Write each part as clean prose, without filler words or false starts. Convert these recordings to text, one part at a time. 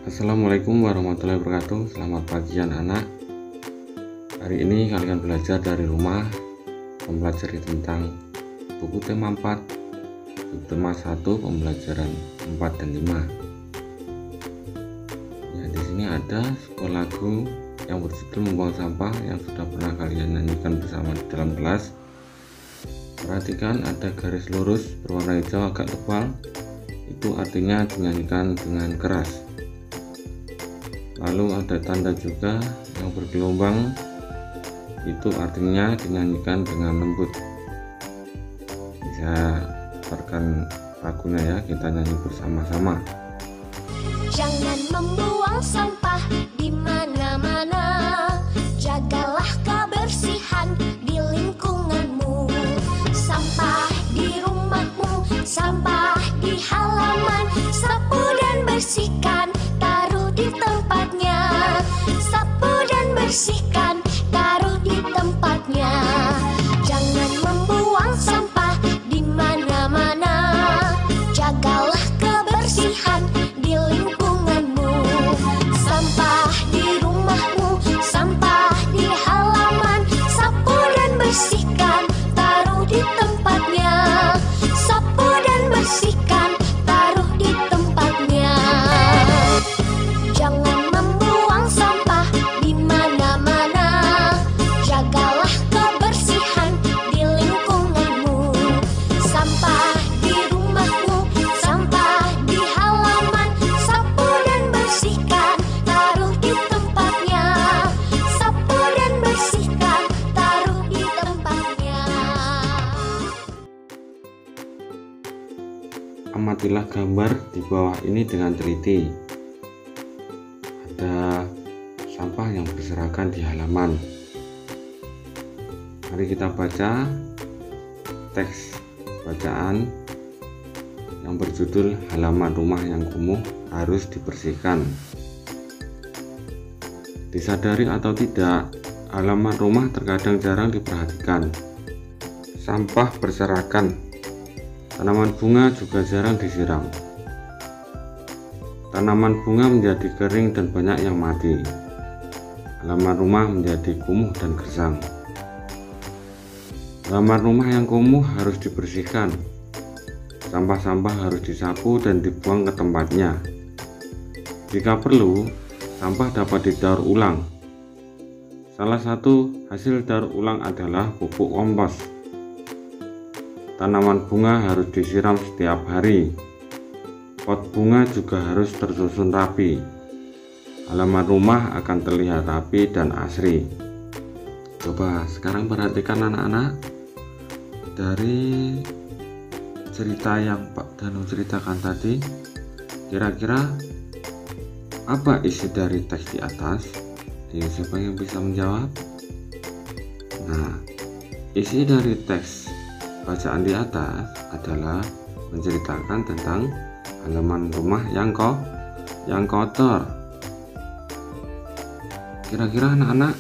Assalamualaikum warahmatullahi wabarakatuh. Selamat pagi anak-anak. Hari ini kalian belajar dari rumah, mempelajari tentang buku tema 4, buku tema 1, pembelajaran 4 dan 5. Ya, di sini ada sebuah lagu yang berjudul Membuang Sampah yang sudah pernah kalian nyanyikan bersama di dalam kelas. Perhatikan ada garis lurus berwarna hijau agak tebal, itu artinya dinyanyikan dengan keras. Lalu ada tanda juga yang bergelombang, itu artinya dinyanyikan dengan lembut. Bisa dengarkan lagunya ya, kita nyanyi bersama-sama. Jangan membuang sampah di mana-mana, jagalah kebersihan di lingkunganmu. Sampah di rumahmu, sampah di halaman, sapu dan bersihkan, taruh di tempatnya. Sapu dan bersihkan, taruh di tempatnya. Jangan membuang sampah di mana-mana, jagalah kebersihan di lingkunganmu. Sampah di rumahmu, sampah di halaman, sapu dan bersihkan, taruh di tempatnya. Sapu dan bersihkan, taruh di tempatnya. Jangan membuang sampah di mana-mana, jagalah kebersihan di lingkunganmu. Sampah di rumahmu, sampah di halaman, sapu dan bersihkan, taruh di tempatnya. Sapu dan bersihkan, taruh di tempatnya. Amatilah gambar di bawah ini dengan teliti. Ada sampah yang berserakan di halaman. Mari kita baca teks bacaan yang berjudul Halaman Rumah yang Kumuh Harus Dibersihkan. Disadari atau tidak, halaman rumah terkadang jarang diperhatikan. Sampah berserakan, tanaman bunga juga jarang disiram. Tanaman bunga menjadi kering dan banyak yang mati. Halaman rumah menjadi kumuh dan gersang. Halaman rumah yang kumuh harus dibersihkan. Sampah-sampah harus disapu dan dibuang ke tempatnya. Jika perlu, sampah dapat didaur ulang. Salah satu hasil daur ulang adalah pupuk kompos. Tanaman bunga harus disiram setiap hari. Pot bunga juga harus tersusun rapi. Halaman rumah akan terlihat rapi dan asri. Coba sekarang perhatikan anak-anak, dari cerita yang Pak Danu ceritakan tadi, kira-kira apa isi dari teks di atas? Siapa yang bisa menjawab? Nah, isi dari teks bacaan di atas adalah menceritakan tentang halaman rumah yang kotor. Kira-kira anak-anak,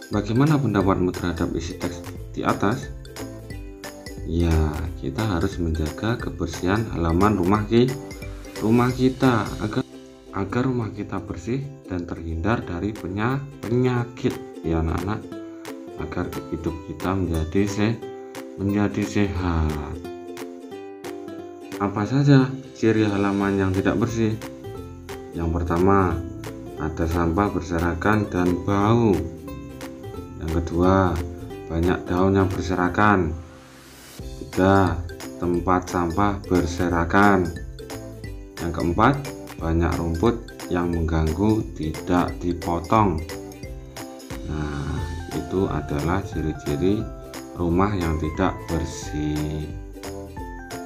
bagaimana pendapatmu terhadap isi teks di atas? Ya, kita harus menjaga kebersihan halaman rumah kita agar rumah kita bersih dan terhindar dari penyakit ya anak-anak, agar hidup kita menjadi sehat. Apa saja ciri halaman yang tidak bersih? Yang pertama, ada sampah berserakan dan bau. Yang kedua, banyak daun yang berserakan. Tiga, tempat sampah berserakan. Yang keempat, banyak rumput yang mengganggu tidak dipotong. Nah, itu adalah ciri-ciri rumah yang tidak bersih.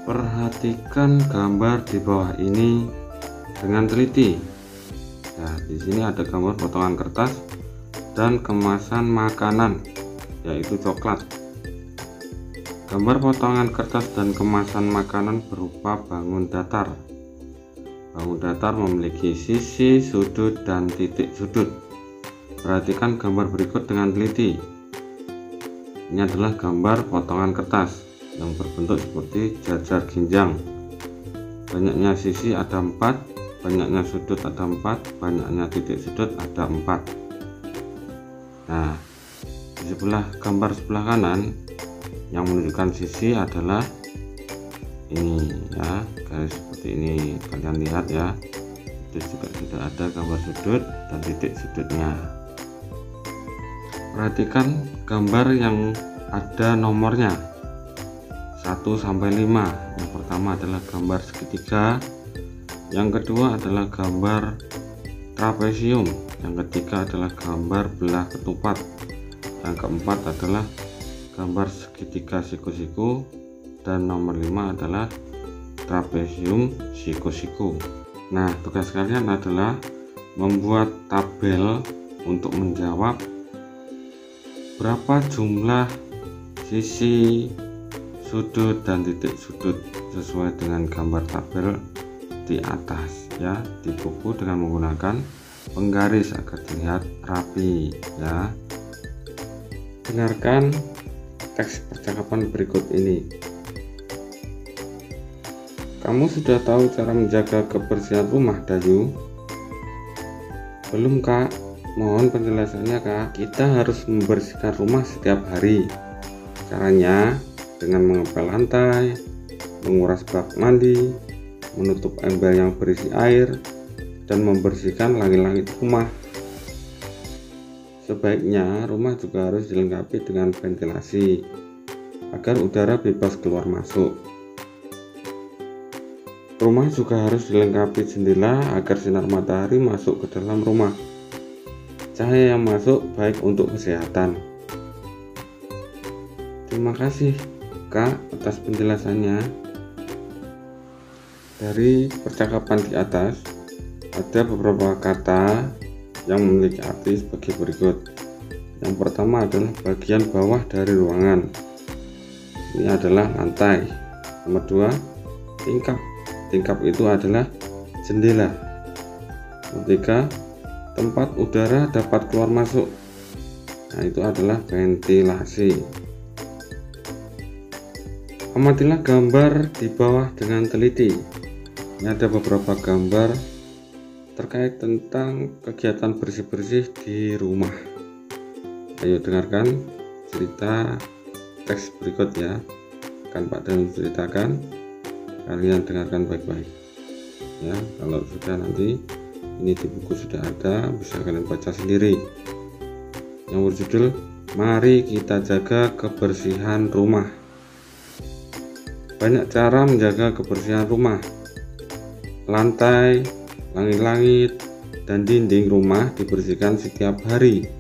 Perhatikan gambar di bawah ini dengan teliti. Nah, di sini ada gambar potongan kertas dan kemasan makanan, yaitu coklat. Gambar potongan kertas dan kemasan makanan berupa bangun datar. Bangun datar memiliki sisi, sudut, dan titik sudut. Perhatikan gambar berikut dengan teliti. Ini adalah gambar potongan kertas yang berbentuk seperti jajar ginjang. Banyaknya sisi ada 4, banyaknya sudut ada 4, banyaknya titik sudut ada 4. Nah, di sebelah gambar sebelah kanan yang menunjukkan sisi adalah ini ya, garis seperti ini. Kalian lihat ya, itu juga sudah ada gambar sudut dan titik sudutnya. Perhatikan gambar yang ada nomornya 1 sampai 5. Yang pertama adalah gambar segitiga, yang kedua adalah gambar trapesium, yang ketiga adalah gambar belah ketupat, yang keempat adalah gambar segitiga siku-siku, dan nomor 5 adalah trapesium siku-siku. Nah, tugas kalian adalah membuat tabel untuk menjawab berapa jumlah sisi, sudut, dan titik sudut sesuai dengan gambar tabel di atas ya, di buku dengan menggunakan penggaris agar terlihat rapi ya. Dengarkan teks percakapan berikut ini. Kamu sudah tahu cara menjaga kebersihan rumah, Dayu? Belum, Kak. Mohon penjelasannya, Kak. Kita harus membersihkan rumah setiap hari. Caranya dengan mengepel lantai, menguras bak mandi, menutup ember yang berisi air, dan membersihkan langit-langit rumah. Sebaiknya rumah juga harus dilengkapi dengan ventilasi agar udara bebas keluar masuk. Rumah juga harus dilengkapi jendela agar sinar matahari masuk ke dalam rumah. Cahaya yang masuk baik untuk kesehatan. Terima kasih, Kak, atas penjelasannya. Dari percakapan di atas, ada beberapa kata yang memiliki arti sebagai berikut. Yang pertama adalah bagian bawah dari ruangan. Ini adalah lantai. Nomor 2, tingkap. Tingkap itu adalah jendela. Nomor 3, tempat udara dapat keluar masuk. Nah, itu adalah ventilasi. Amatilah gambar di bawah dengan teliti. Ini ada beberapa gambar terkait tentang kegiatan bersih-bersih di rumah. Ayo dengarkan cerita teks berikut ya. Akan Pak Dan ceritakan, kalian dengarkan baik-baik ya. Kalau sudah nanti ini di buku sudah ada, bisa kalian baca sendiri. Yang berjudul Mari Kita Jaga Kebersihan Rumah. Banyak cara menjaga kebersihan rumah. Lantai, langit-langit, dan dinding rumah dibersihkan setiap hari.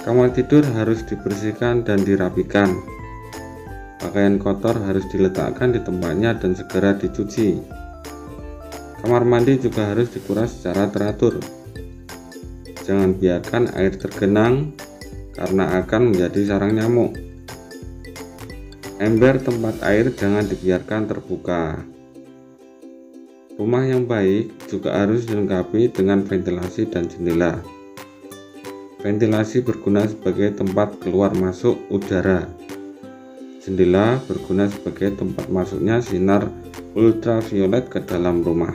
Kamar tidur harus dibersihkan dan dirapikan. Pakaian kotor harus diletakkan di tempatnya dan segera dicuci. Kamar mandi juga harus dikuras secara teratur. Jangan biarkan air tergenang karena akan menjadi sarang nyamuk. Ember tempat air jangan dibiarkan terbuka. Rumah yang baik juga harus dilengkapi dengan ventilasi dan jendela. Ventilasi berguna sebagai tempat keluar masuk udara. Jendela berguna sebagai tempat masuknya sinar ultraviolet ke dalam rumah.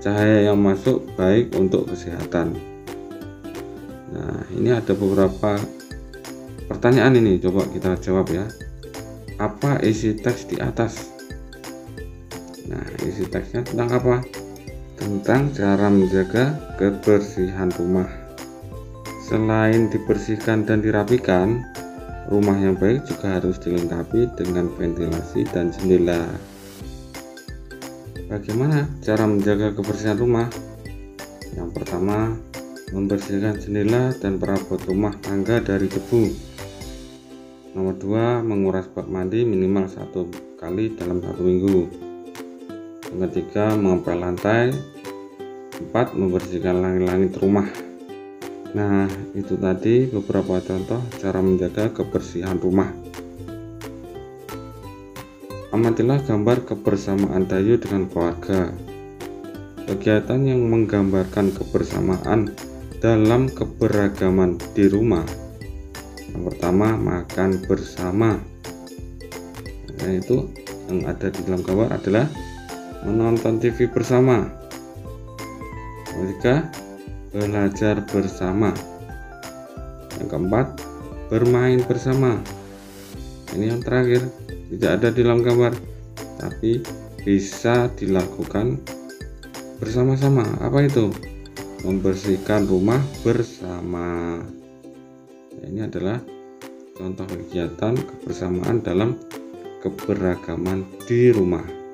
Cahaya yang masuk baik untuk kesehatan. Nah, ini ada beberapa pertanyaan ini, coba kita jawab ya. Apa isi teks di atas? Nah, isi teksnya tentang apa? Tentang cara menjaga kebersihan rumah. Selain dibersihkan dan dirapikan, rumah yang baik juga harus dilengkapi dengan ventilasi dan jendela. Bagaimana cara menjaga kebersihan rumah? Yang pertama, membersihkan jendela dan perabot rumah tangga dari debu. Nomor 2, menguras bak mandi minimal 1 kali dalam 1 minggu. Yang ketiga, mengepel lantai. 4, membersihkan langit-langit rumah. Nah, itu tadi beberapa contoh cara menjaga kebersihan rumah. Amatilah gambar kebersamaan Dayu dengan keluarga. Kegiatan yang menggambarkan kebersamaan dalam keberagaman di rumah. Yang pertama, makan bersama. Nah, itu yang ada di dalam gambar adalah menonton TV bersama. Yang ketiga, belajar bersama. Yang keempat, bermain bersama. Ini yang terakhir, tidak ada di dalam gambar, tapi bisa dilakukan bersama-sama. Apa itu? Membersihkan rumah bersama. Ini adalah contoh kegiatan kebersamaan dalam keberagaman di rumah.